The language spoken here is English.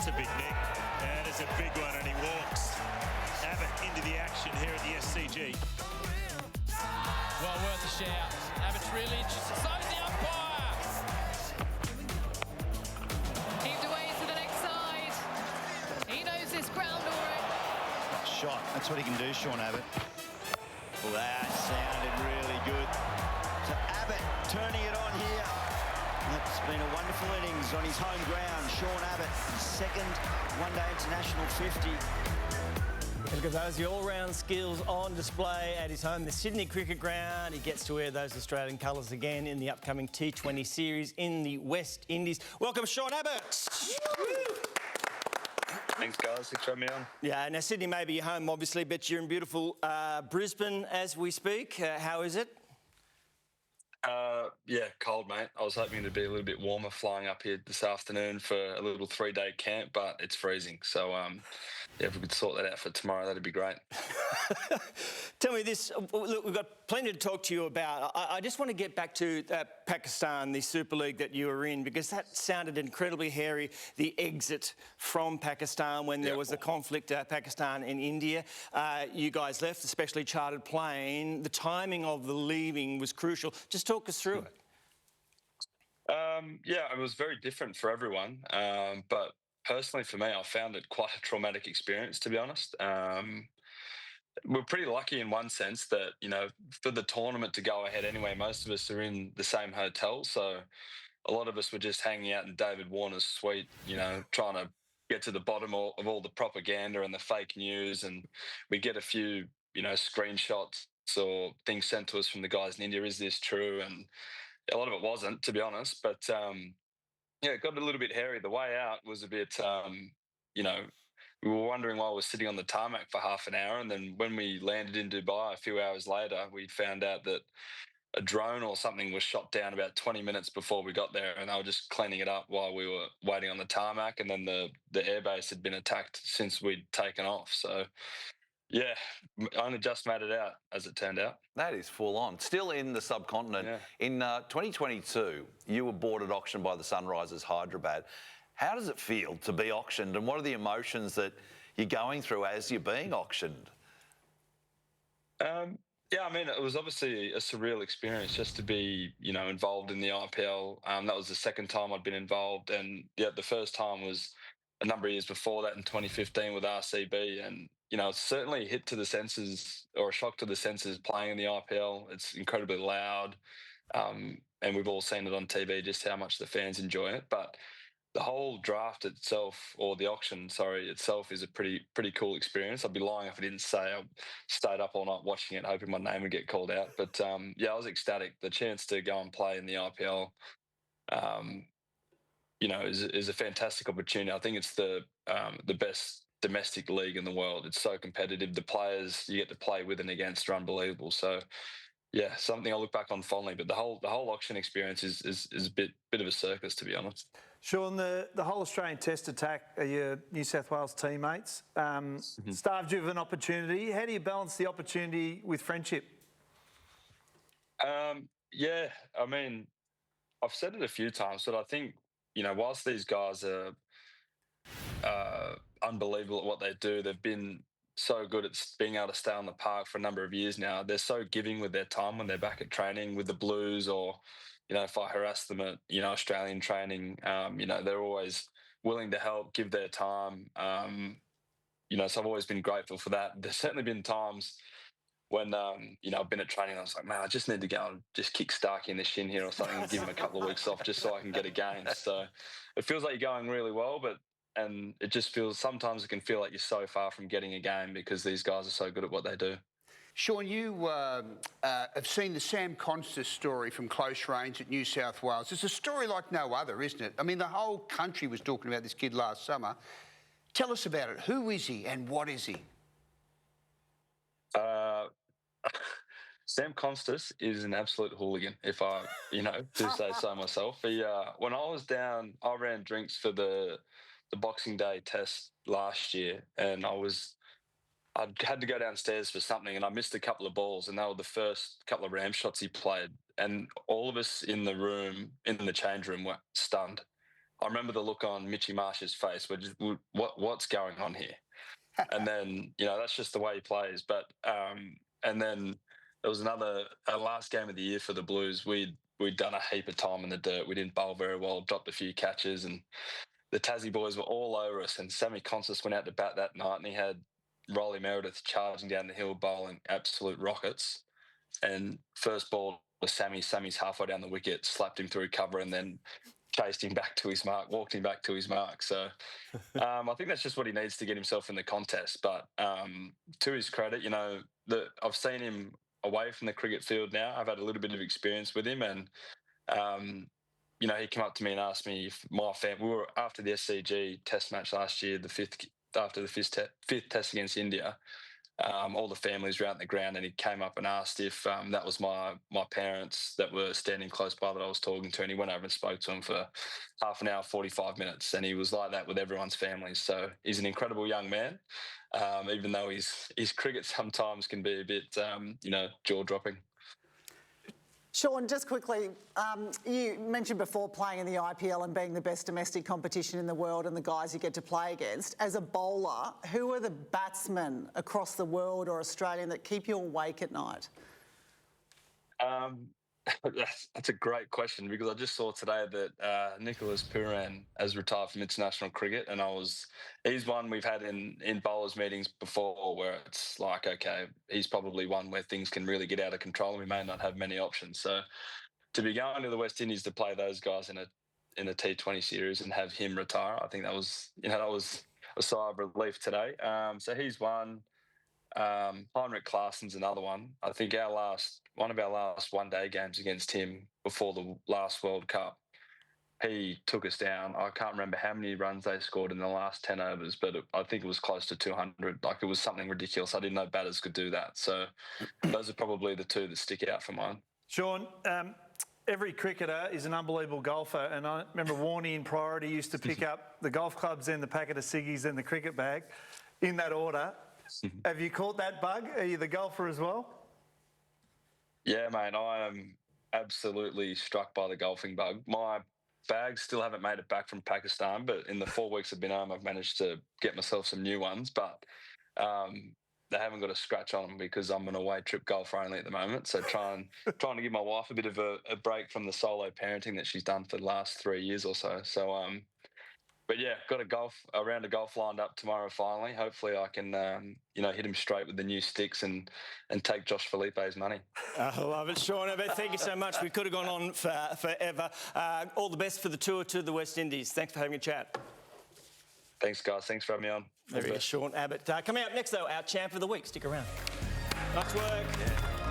That's a big nick. That is a big one, and he walks Abbott into the action here at the SCG. Well worth a shout. Abbott's really interested. So's the umpire. Heaved away to the next side. He knows this ground already. Shot. That's what he can do, Sean Abbott. Well, that sounded really good. So Abbott turning it on here. It's been a wonderful innings on his home ground. Sean Abbott, his second one-day international 50. Look at those, the all-round skills on display at his home, the Sydney Cricket Ground. He gets to wear those Australian colours again in the upcoming T20 series in the West Indies. Welcome, Sean Abbott. Thanks, guys. Thanks for having me on. Yeah, now Sydney may be your home, obviously, but you're in beautiful Brisbane as we speak. How is it? Yeah, cold, mate. I was hoping to be a little bit warmer flying up here this afternoon for a little 3-day camp, but it's freezing. So, yeah, if we could sort that out for tomorrow, that'd be great. Tell me this. Look, we've got plenty to talk to you about. I just want to get back to Pakistan, the Super League that you were in, because that sounded incredibly hairy, the exit from Pakistan when there was the conflict, Pakistan and India. You guys left, especially chartered plane. The timing of the leaving was crucial. Just talk us through it. Yeah, it was very different for everyone. But personally, for me, I found it quite a traumatic experience, to be honest. We're pretty lucky in one sense that, you know, for the tournament to go ahead anyway, most of us are in the same hotel. So a lot of us were just hanging out in David Warner's suite, you know, trying to get to the bottom of all the propaganda and the fake news. And we get a few, you know, screenshots or things sent to us from the guys in India. Is this true? And a lot of it wasn't, to be honest. But, yeah, it got a little bit hairy. The way out was a bit, you know, we were wondering why we were sitting on the tarmac for half an hour. And then when we landed in Dubai a few hours later, we found out that a drone or something was shot down about 20 minutes before we got there. And they were just cleaning it up while we were waiting on the tarmac. And then the airbase had been attacked since we'd taken off. So, yeah, I only just made it out, as it turned out. That is full on. Still in the subcontinent. Yeah. In 2022, you were boarded auction by the Sunrisers Hyderabad. How does it feel to be auctioned, and what are the emotions that you're going through as you're being auctioned? Yeah, I mean, it was obviously a surreal experience just to be, you know, involved in the IPL. That was the second time I'd been involved, and yeah, the first time was a number of years before that in 2015 with RCB, and you know, it's certainly a hit to the senses or a shock to the senses playing in the IPL. It's incredibly loud, and we've all seen it on TV just how much the fans enjoy it. But the whole draft itself, or the auction, sorry, itself is a pretty cool experience. I'd be lying if I didn't say I stayed up all night watching it, hoping my name would get called out. But yeah, I was ecstatic. The chance to go and play in the IPL, you know, is a fantastic opportunity. I think it's the best domestic league in the world. It's so competitive. The players you get to play with and against are unbelievable. So, yeah, something I look back on fondly. But the whole auction experience is a bit of a circus, to be honest. Sean, the whole Australian Test attack are your New South Wales teammates. Starved you of an opportunity. How do you balance the opportunity with friendship? Yeah, I mean, I've said it a few times, but I think, you know, whilst these guys are unbelievable at what they do, they've been so good at being able to stay on the park for a number of years now. They're so giving with their time when they're back at training with the Blues, or, you know, if I harass them at, you know, Australian training, you know, they're always willing to help, give their time. You know, so I've always been grateful for that. There's certainly been times when, you know, I've been at training, I was like, man, I just need to go and just kick Starkey in the shin here or something and give him a couple of weeks off just so I can get a game. So it feels like you're going really well, and it just feels, sometimes it can feel like you're so far from getting a game because these guys are so good at what they do. Sean, you have seen the Sam Constas story from close range at New South Wales. It's a story like no other, isn't it? I mean, the whole country was talking about this kid last summer. Tell us about it. Who is he and what is he? Sam Constas is an absolute hooligan, if I, you know, do say so myself. He, when I was down, I ran drinks for the Boxing Day test last year, and I had to go downstairs for something, and I missed a couple of balls, and they were the first couple of ram shots he played, and all of us in the room, in the change room, were stunned. I remember the look on Mitchy Marsh's face, what's going on here? And then, that's just the way he plays. But and then there was our last game of the year for the Blues. We'd done a heap of time in the dirt. We didn't bowl very well, dropped a few catches, and the Tassie boys were all over us. And Sammy Consis went out to bat that night, and he had Rolly Meredith charging down the hill, bowling absolute rockets. And first ball was Sammy's halfway down the wicket, slapped him through cover, and then chased him back to his mark, walked him back to his mark. So I think that's just what he needs to get himself in the contest. But to his credit, I've seen him away from the cricket field now. I've had a little bit of experience with him, and he came up to me and asked me if my family. We were after the SCG Test match last year, after the fifth Test against India. All the families were out in the ground, and he came up and asked if that was my parents that were standing close by that I was talking to, and he went over and spoke to them for half an hour, 45 minutes, and he was like that with everyone's families. So he's an incredible young man, even though his cricket sometimes can be a bit, jaw-dropping. Sean, just quickly, you mentioned before playing in the IPL and being the best domestic competition in the world and the guys you get to play against. As a bowler, who are the batsmen across the world or Australian that keep you awake at night? That's a great question, because I just saw today that Nicholas Pooran has retired from international cricket, and he's one we've had in bowlers meetings before where it's like, okay, he's probably one where things can really get out of control and we may not have many options. So to be going to the West Indies to play those guys in a T20 series and have him retire, I think that was a sigh of relief today. So he's one. Heinrich Klaassen's another one. I think one of our last one-day games against him before the last World Cup, he took us down. I can't remember how many runs they scored in the last 10 overs, but I think it was close to 200. Like, it was something ridiculous. I didn't know batters could do that. So those are probably the two that stick out for mine. Sean, every cricketer is an unbelievable golfer, and I remember Warnie in Priority used to pick up the golf clubs, then the packet of ciggies, then the cricket bag, in that order. Have you caught that bug? Are you the golfer as well? Yeah, mate, I am absolutely struck by the golfing bug. My bags still haven't made it back from Pakistan, but in the 4 weeks I've been home, I've managed to get myself some new ones. But they haven't got a scratch on them because I'm an away trip golfer only at the moment. So trying to give my wife a bit of a break from the solo parenting that she's done for the last 3 years or so. So, but yeah, got a round of golf lined up tomorrow finally. Hopefully I can, hit him straight with the new sticks and take Josh Felipe's money. I love it, Sean Abbott. Thank you so much. We could have gone on forever. All the best for the tour to the West Indies. Thanks for having a chat. Thanks, guys. Thanks for having me on. There he is, Sean Abbott. Coming up next, though, our champ of the week. Stick around. Nice work. Yeah.